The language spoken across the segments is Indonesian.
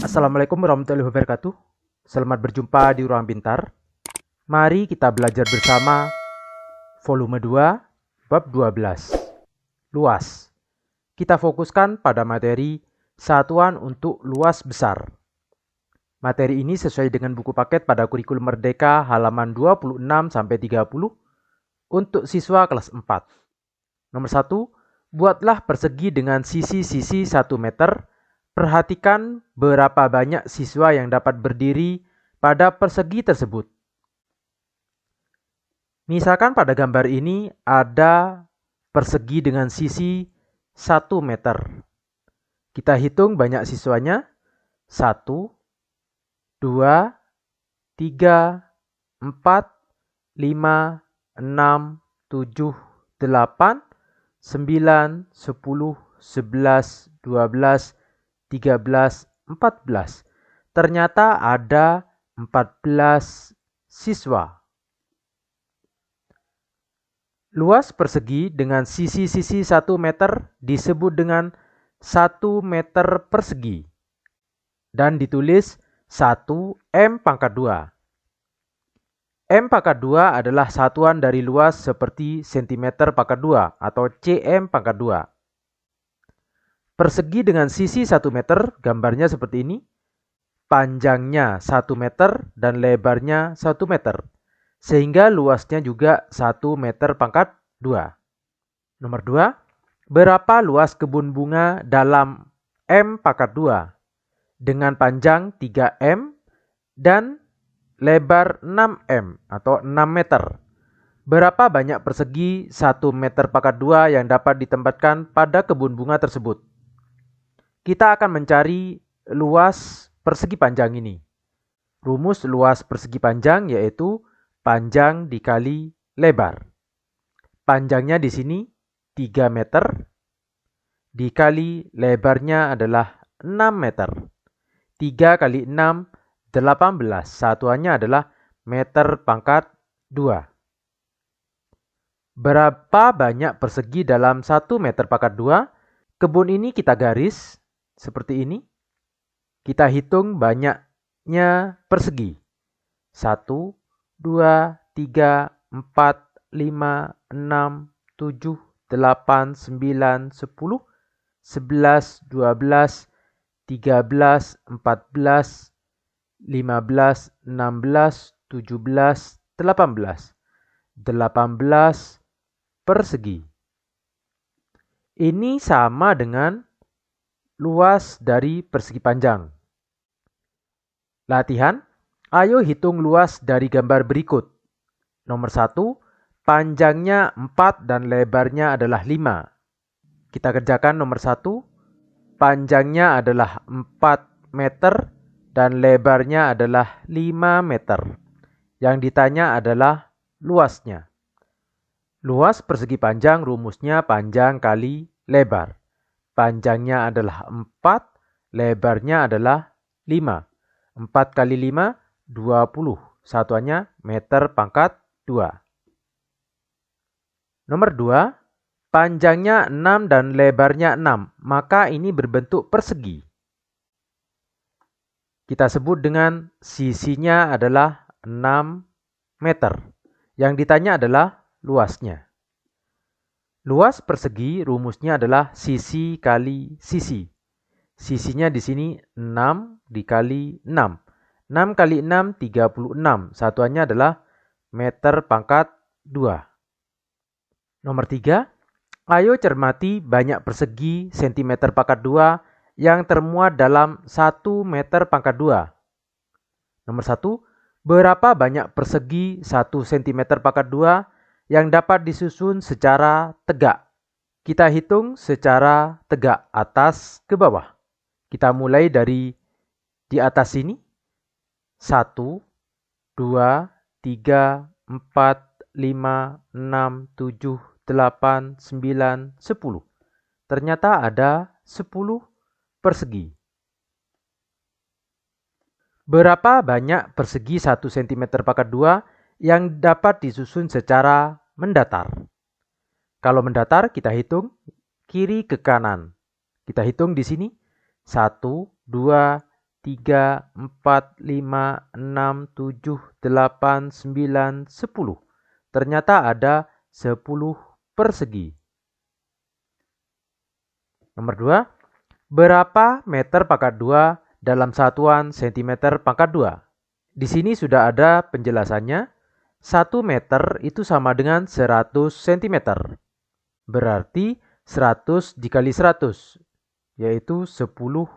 Assalamualaikum warahmatullahi wabarakatuh. Selamat berjumpa di Ruang Pintar. Mari kita belajar bersama volume 2, bab 12. Luas. Kita fokuskan pada materi satuan untuk luas besar. Materi ini sesuai dengan buku paket pada kurikulum Merdeka halaman 26-30 untuk siswa kelas 4. Nomor 1, buatlah persegi dengan sisi-sisi 1 meter. Perhatikan berapa banyak siswa yang dapat berdiri pada persegi tersebut. Misalkan pada gambar ini ada persegi dengan sisi 1 meter. Kita hitung banyak siswanya. 1, 2, 3, 4, 5, 6, 7, 8, 9, 10, 11, 12, 13, 14. Ternyata ada 14 siswa. Luas persegi dengan sisi-sisi 1 meter disebut dengan 1 meter persegi dan ditulis 1 M²2. M²2 adalah satuan dari luas seperti cm²2 atau cm²2. Persegi dengan sisi 1 meter, gambarnya seperti ini. Panjangnya 1 meter dan lebarnya 1 meter. Sehingga luasnya juga 1 meter²2. Nomor 2, berapa luas kebun bunga dalam M²2? Dengan panjang 3M dan lebar 6M atau 6 meter. Berapa banyak persegi 1 meter²2 yang dapat ditempatkan pada kebun bunga tersebut? Kita akan mencari luas persegi panjang ini. Rumus luas persegi panjang yaitu panjang dikali lebar. Panjangnya di sini 3 meter dikali lebarnya adalah 6 meter. 3 kali 6, 18. Satuannya adalah meter²2. Berapa banyak persegi dalam 1 meter²2? Kebun ini kita garis seperti ini. Kita hitung banyaknya persegi. 1, 2, 3, 4, 5, 6, 7, 8, 9, 10, 11, 12, 13, 14, 15, 16, 17, 18. 18 persegi. Ini sama dengan luas dari persegi panjang. Latihan, ayo hitung luas dari gambar berikut. Nomor 1, panjangnya 4 dan lebarnya adalah 5. Kita kerjakan nomor 1, panjangnya adalah 4 meter dan lebarnya adalah 5 meter. Yang ditanya adalah luasnya. Luas persegi panjang rumusnya panjang kali lebar. Panjangnya adalah 4, lebarnya adalah 5. 4 kali 5, 20. Satuannya meter²2. Nomor 2, panjangnya 6 dan lebarnya 6. Maka ini berbentuk persegi. Kita sebut dengan sisinya adalah 6 meter. Yang ditanya adalah luasnya. Luas persegi rumusnya adalah sisi kali sisi. Sisinya di sini 6 dikali 6. 6 kali 6, 36. Satuannya adalah meter²2. Nomor 3, ayo cermati banyak persegi cm²2 yang termuat dalam 1 meter²2. Nomor 1, berapa banyak persegi 1 cm²2 yang dapat disusun secara tegak? Kita hitung secara tegak atas ke bawah. Kita mulai dari di atas sini. 1, 2, 3, 4, 5, 6, 7, 8, 9, 10. Ternyata ada 10 persegi. Berapa banyak persegi 1 cm²2 yang dapat disusun secara mendatar? Kalau mendatar kita hitung kiri ke kanan. Kita hitung di sini 1, 2, 3, 4, 5, 6, 7, 8, 9, 10. Ternyata ada 10 persegi. Nomor 2, berapa meter pangkat 2 dalam satuan cm pangkat 2? Di sini sudah ada penjelasannya. 1 meter itu sama dengan 100 cm. Berarti 100 dikali 100, yaitu 10.000.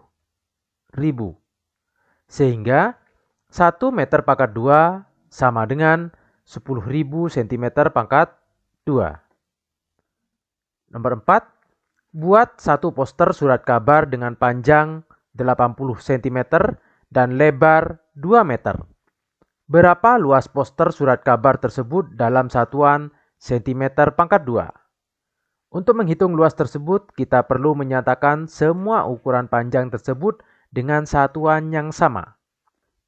Sehingga 1 meter pangkat 2 sama dengan 10.000 cm pangkat 2. Nomor 4, buat satu poster surat kabar dengan panjang 80 cm dan lebar 2 meter. Berapa luas poster surat kabar tersebut dalam satuan cm pangkat 2? Untuk menghitung luas tersebut, kita perlu menyatakan semua ukuran panjang tersebut dengan satuan yang sama.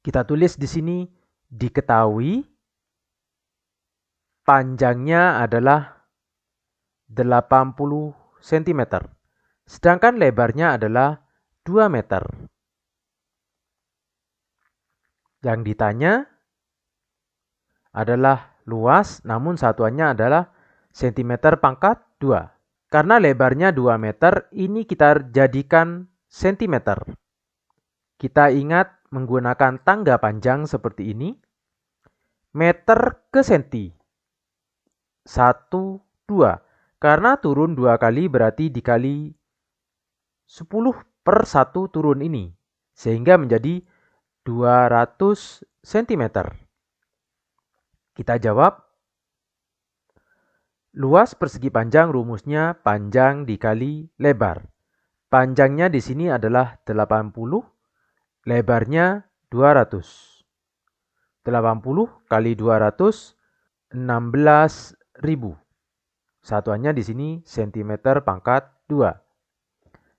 Kita tulis di sini, diketahui panjangnya adalah 80 cm, sedangkan lebarnya adalah 2 meter. Yang ditanya adalah luas, namun satuannya adalah cm pangkat 2. Karena lebarnya 2 meter, ini kita jadikan cm. Kita ingat menggunakan tangga panjang seperti ini. Meter ke senti. 1, 2. Karena turun 2 kali berarti dikali 10/1 turun ini. Sehingga menjadi 200 cm. Kita jawab. Luas persegi panjang rumusnya panjang dikali lebar. Panjangnya di sini adalah 80, lebarnya 200. 80 kali 200, 16.000. Satuannya di sini cm pangkat 2.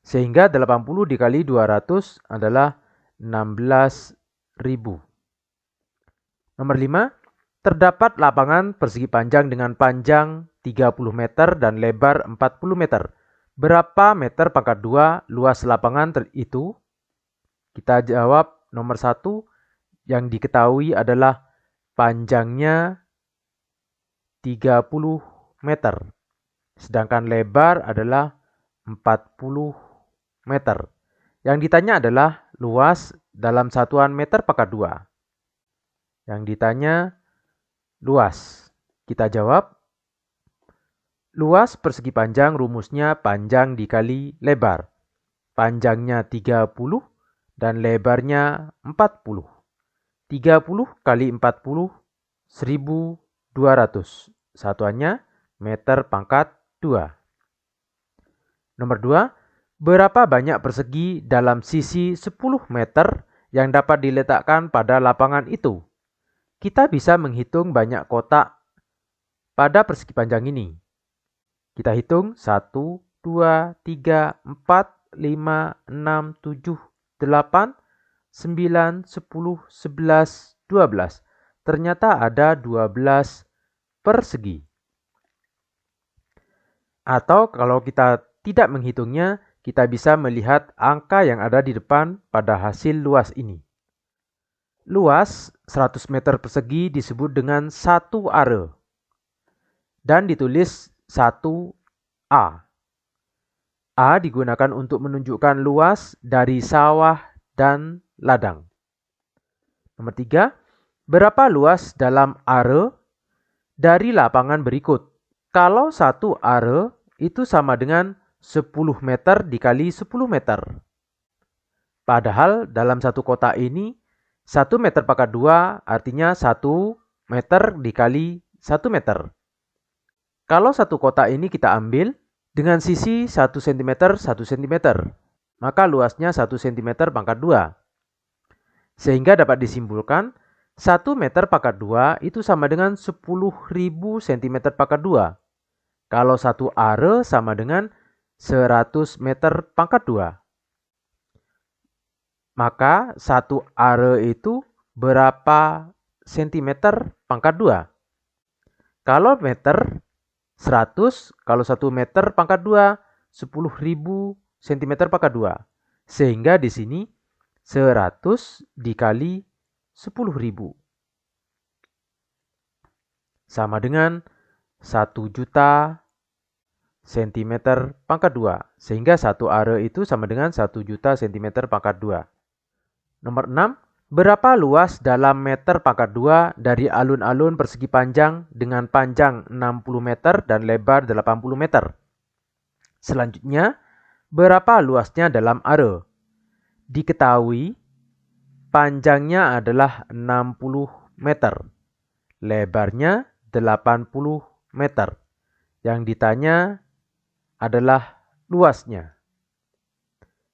Sehingga 80 dikali 200 adalah 16.000. Nomor 5, terdapat lapangan persegi panjang dengan panjang 30 meter dan lebar 40 meter. Berapa meter pangkat 2 luas lapangan itu? Kita jawab nomor 1, yang diketahui adalah panjangnya 30 meter. Sedangkan lebar adalah 40 meter. Yang ditanya adalah luas dalam satuan meter pangkat 2. Yang ditanya luas. Kita jawab. Luas persegi panjang rumusnya panjang dikali lebar. Panjangnya 30 dan lebarnya 40. 30 kali 40, 1.200. Satuannya meter pangkat 2. Nomor 2, berapa banyak persegi dalam sisi 10 meter yang dapat diletakkan pada lapangan itu? Kita bisa menghitung banyak kotak pada persegi panjang ini. Kita hitung 1, 2, 3, 4, 5, 6, 7, 8, 9, 10, 11, 12. Ternyata ada 12 persegi. Atau kalau kita tidak menghitungnya, kita bisa melihat angka yang ada di depan pada hasil luas ini. Luas 100 meter persegi disebut dengan 1 are dan ditulis 1A. A digunakan untuk menunjukkan luas dari sawah dan ladang. Nomor 3, berapa luas dalam are dari lapangan berikut? Kalau 1 are itu sama dengan 10 meter dikali 10 meter. Padahal dalam satu kotak ini 1 meter pangkat 2 artinya 1 meter dikali 1 meter. Kalau satu kotak ini kita ambil dengan sisi 1 cm 1 cm, maka luasnya 1 cm pangkat 2. Sehingga dapat disimpulkan 1 meter pangkat 2 itu sama dengan 10.000 cm pangkat 2. Kalau 1 are sama dengan 100 meter pangkat 2. Maka 1 are itu berapa cm pangkat 2? Kalau meter 100, kalau 1 meter pangkat 2, 10.000 cm pangkat 2. Sehingga di sini 100 dikali 10.000 sama dengan 1 juta cm pangkat 2. Sehingga 1 are itu sama dengan 1 juta cm pangkat 2. Nomor 6. Berapa luas dalam meter pangkat 2 dari alun-alun persegi panjang dengan panjang 60 meter dan lebar 80 meter? Selanjutnya, berapa luasnya dalam are? Diketahui panjangnya adalah 60 meter, lebarnya 80 meter. Yang ditanya adalah luasnya.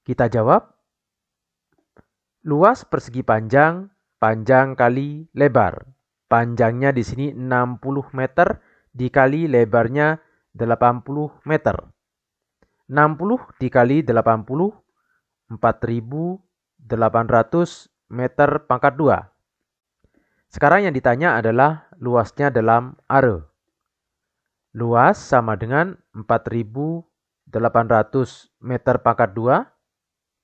Kita jawab, luas persegi panjang, panjang kali lebar. Panjangnya di sini 60 meter dikali lebarnya 80 meter. 60 dikali 80, 4.800 meter pangkat 2. Sekarang yang ditanya adalah luasnya dalam are. Luas sama dengan 4.800 meter pangkat 2.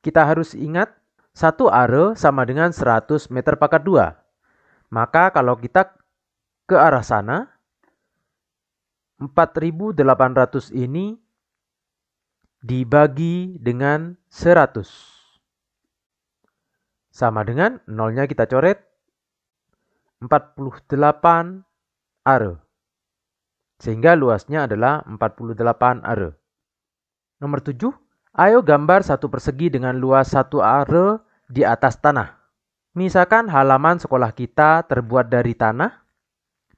Kita harus ingat, 1 are sama dengan 100 meter pangkat 2. Maka kalau kita ke arah sana, 4.800 ini dibagi dengan 100. Sama dengan nolnya kita coret, 48 are. Sehingga luasnya adalah 48 are. Nomor 7, ayo gambar satu persegi dengan luas 1 are di atas tanah. Misalkan halaman sekolah kita terbuat dari tanah,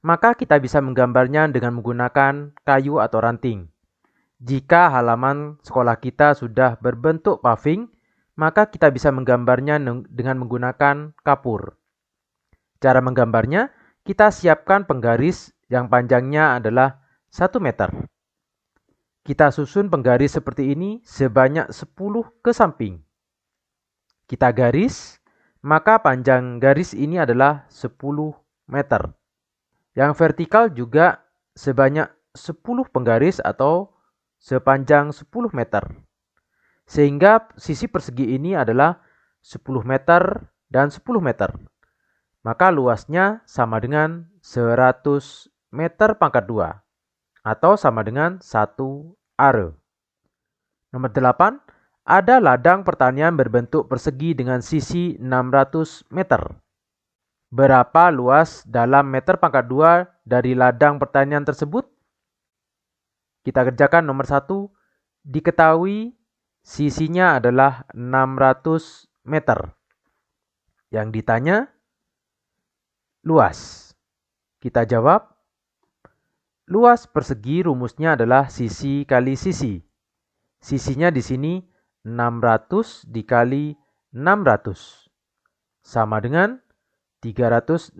maka kita bisa menggambarnya dengan menggunakan kayu atau ranting. Jika halaman sekolah kita sudah berbentuk paving, maka kita bisa menggambarnya dengan menggunakan kapur. Cara menggambarnya, kita siapkan penggaris yang panjangnya adalah 1 meter. Kita susun penggaris seperti ini sebanyak 10 ke samping. Kita garis, maka panjang garis ini adalah 10 meter. Yang vertikal juga sebanyak 10 penggaris atau sepanjang 10 meter. Sehingga sisi persegi ini adalah 10 meter dan 10 meter. Maka luasnya sama dengan 100 meter pangkat 2 atau sama dengan 1 are. Nomor 8, ada ladang pertanian berbentuk persegi dengan sisi 600 meter. Berapa luas dalam meter pangkat 2 dari ladang pertanian tersebut? Kita kerjakan nomor 1, diketahui sisinya adalah 600 meter. Yang ditanya, luas. Kita jawab, luas persegi rumusnya adalah sisi kali sisi. Sisinya di sini 600 dikali 600. Sama dengan 360.000,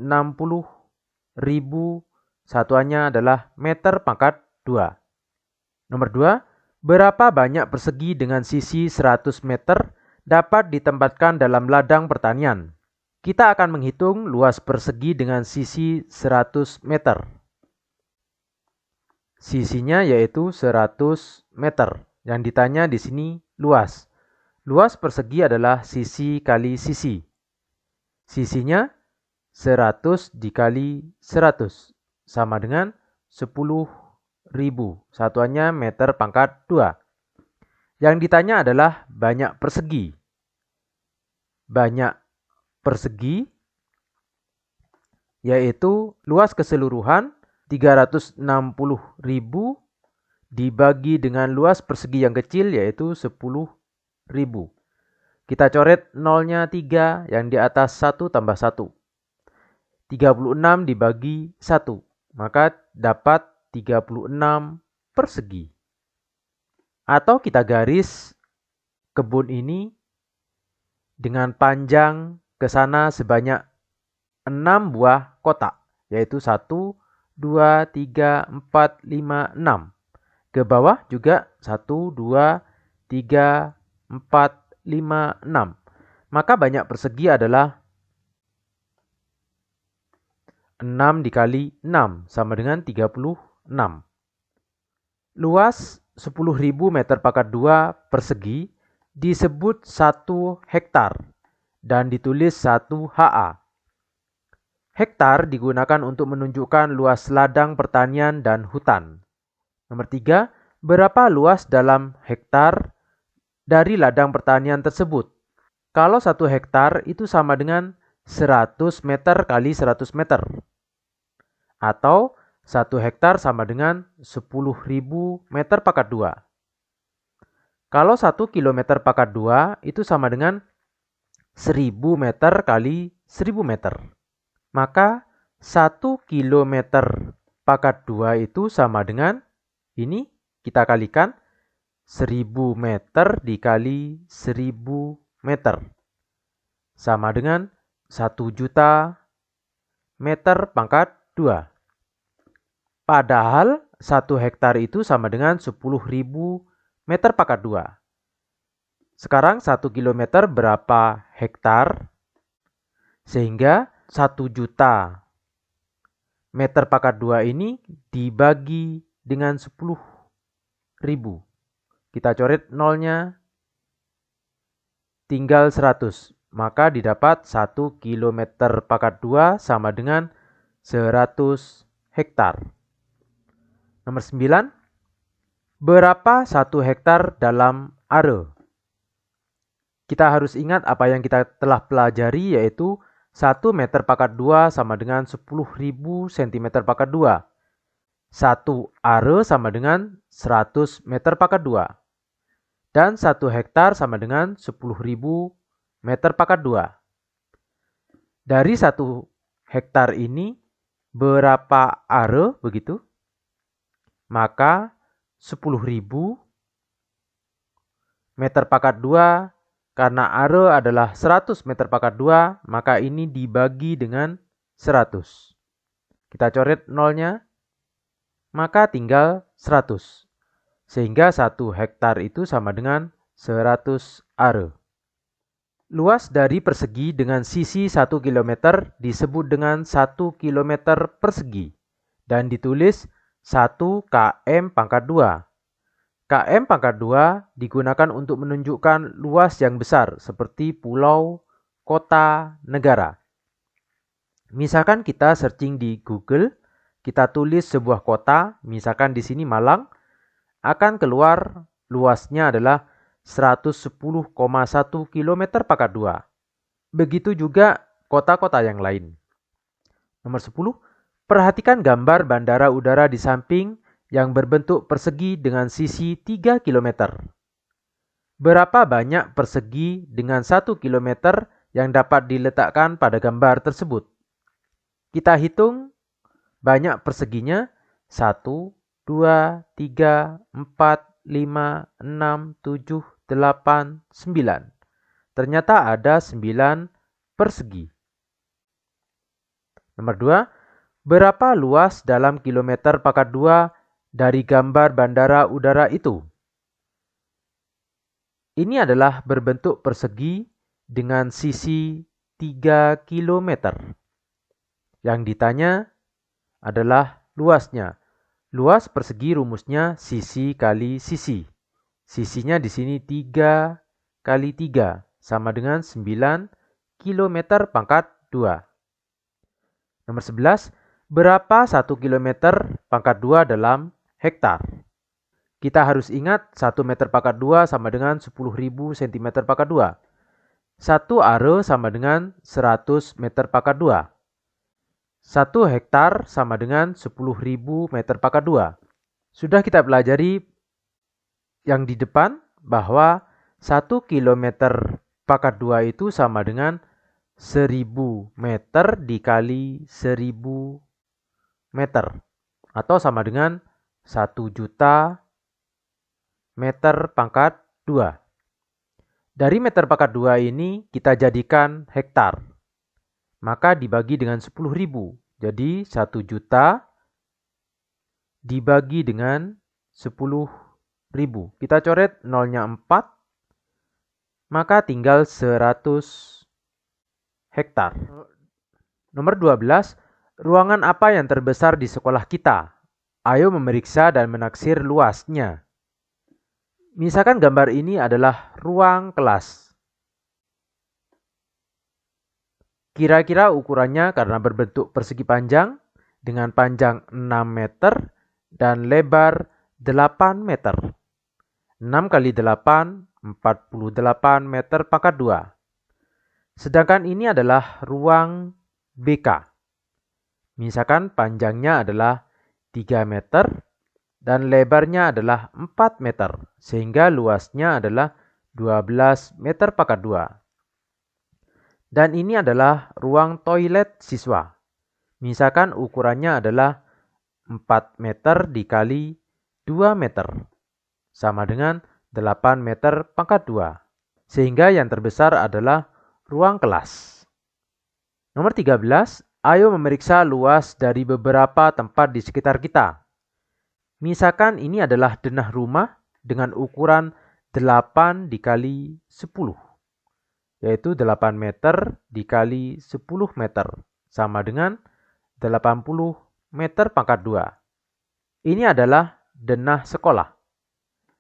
satuannya adalah meter pangkat 2. Nomor 2, berapa banyak persegi dengan sisi 100 meter dapat ditempatkan dalam ladang pertanian? Kita akan menghitung luas persegi dengan sisi 100 meter. Sisinya yaitu 100 meter. Yang ditanya di sini luas. Luas persegi adalah sisi kali sisi. Sisinya 100 dikali 100 sama dengan 10.000. Satuannya meter pangkat 2. Yang ditanya adalah banyak persegi. Banyak persegi yaitu luas keseluruhan 360.000 dibagi dengan luas persegi yang kecil yaitu 10.000. Kita coret nolnya 3 yang di atas 1 tambah 1. 36 dibagi 1, maka dapat 36 persegi. Atau kita garis kebun ini dengan panjang ke sana sebanyak 6 buah kotak, yaitu 1, 2, 3, 4, 5, 6. Ke bawah juga 1, 2, 3, 4, 5, 6. Maka banyak persegi adalah 6 dikali 6 sama dengan 36. Luas 10.000 meter pangkat 2 persegi disebut 1 hektar dan ditulis 1 HA. Hektar digunakan untuk menunjukkan luas ladang pertanian dan hutan. Nomor 3, berapa luas dalam hektar dari ladang pertanian tersebut? Kalau 1 hektar itu sama dengan 100 meter kali 100 meter. Atau 1 hektar sama dengan 10.000 meter pangkat 2. Kalau 1 kilometer pangkat 2 itu sama dengan 1000 meter kali 1000 meter. Maka 1 kilometer pangkat 2 itu sama dengan, ini kita kalikan, 1000 meter dikali 1000 meter. Sama dengan 1 juta meter pangkat 2. Padahal 1 hektar itu sama dengan 10.000 meter pangkat 2. Sekarang 1 kilometer berapa hektar? Sehingga 1 juta meter pangkat 2 ini dibagi dengan 10.000. Kita coret nolnya, tinggal 100. Maka didapat 1 kilometer pangkat 2 sama dengan 100 hektar. Nomor 9. Berapa 1 hektar dalam are? Kita harus ingat apa yang kita telah pelajari, yaitu 1 meter pangkat 2 sama dengan 10.000 cm pangkat 2. 1 are sama dengan 100 meter pangkat 2. Dan 1 hektar sama dengan 10.000 meter pangkat 2. Dari 1 hektar ini berapa are begitu? Maka 10.000 meter pangkat 2, karena are adalah 100 meter pangkat 2, maka ini dibagi dengan 100. Kita coret nolnya, maka tinggal 100. Sehingga 1 hektar itu sama dengan 100 are. Luas dari persegi dengan sisi 1 km disebut dengan 1 km persegi dan ditulis 1 km pangkat 2. km pangkat 2 digunakan untuk menunjukkan luas yang besar seperti pulau, kota, negara. Misalkan kita searching di Google, kita tulis sebuah kota, misalkan di sini Malang, akan keluar luasnya adalah 110,1 km pangkat 2. Begitu juga kota-kota yang lain. Nomor 10, perhatikan gambar bandara udara di samping yang berbentuk persegi dengan sisi 3 km. Berapa banyak persegi dengan 1 km yang dapat diletakkan pada gambar tersebut? Kita hitung banyak perseginya. 1, 2, 3, 4, 5, 6, 7, 8, 9. Ternyata ada 9 persegi. Nomor 2, berapa luas dalam kilometer pangkat 2 dari gambar bandara udara itu? Ini adalah berbentuk persegi dengan sisi 3 km. Yang ditanya adalah luasnya. Luas persegi rumusnya sisi kali sisi. Sisinya di sini 3 kali 3 sama dengan 9 km pangkat 2. Nomor 11, berapa 1 km pangkat 2 dalam hektar? Kita harus ingat 1 meter pangkat 2 sama dengan 10.000 cm pangkat 2. 1 are sama dengan 100 meter pangkat 2. 1 hektar sama dengan 10.000 meter pangkat 2. Sudah kita pelajari yang di depan bahwa 1 kilometer pangkat 2 itu sama dengan 1000 meter dikali 1000 meter. Atau sama dengan 1 juta meter pangkat 2. Dari meter pangkat 2 ini kita jadikan hektar. Maka dibagi dengan 10.000. Jadi 1 juta dibagi dengan 10.000. Kita coret nolnya 4. Maka tinggal 100 hektar. Nomor 12, ruangan apa yang terbesar di sekolah kita? Ayo memeriksa dan menaksir luasnya. Misalkan gambar ini adalah ruang kelas. Kira-kira ukurannya karena berbentuk persegi panjang dengan panjang 6 meter dan lebar 8 meter. 6 kali 8, 48 meter pangkat 2. Sedangkan ini adalah ruang BK. Misalkan panjangnya adalah 3 meter dan lebarnya adalah 4 meter, sehingga luasnya adalah 12 meter pangkat 2. Dan ini adalah ruang toilet siswa. Misalkan ukurannya adalah 4 meter dikali 2 meter, sama dengan 8 meter pangkat 2. Sehingga yang terbesar adalah ruang kelas. Nomor 13, ayo memeriksa luas dari beberapa tempat di sekitar kita. Misalkan ini adalah denah rumah dengan ukuran 8 dikali 10, yaitu 8 meter dikali 10 meter, sama dengan 80 meter pangkat 2. Ini adalah denah sekolah,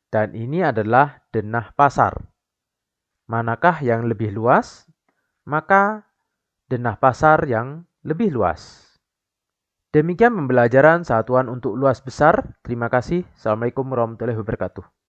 dan ini adalah denah pasar. Manakah yang lebih luas? Maka denah pasar yang lebih luas. Demikian pembelajaran satuan untuk luas besar. Terima kasih. Assalamualaikum warahmatullahi wabarakatuh.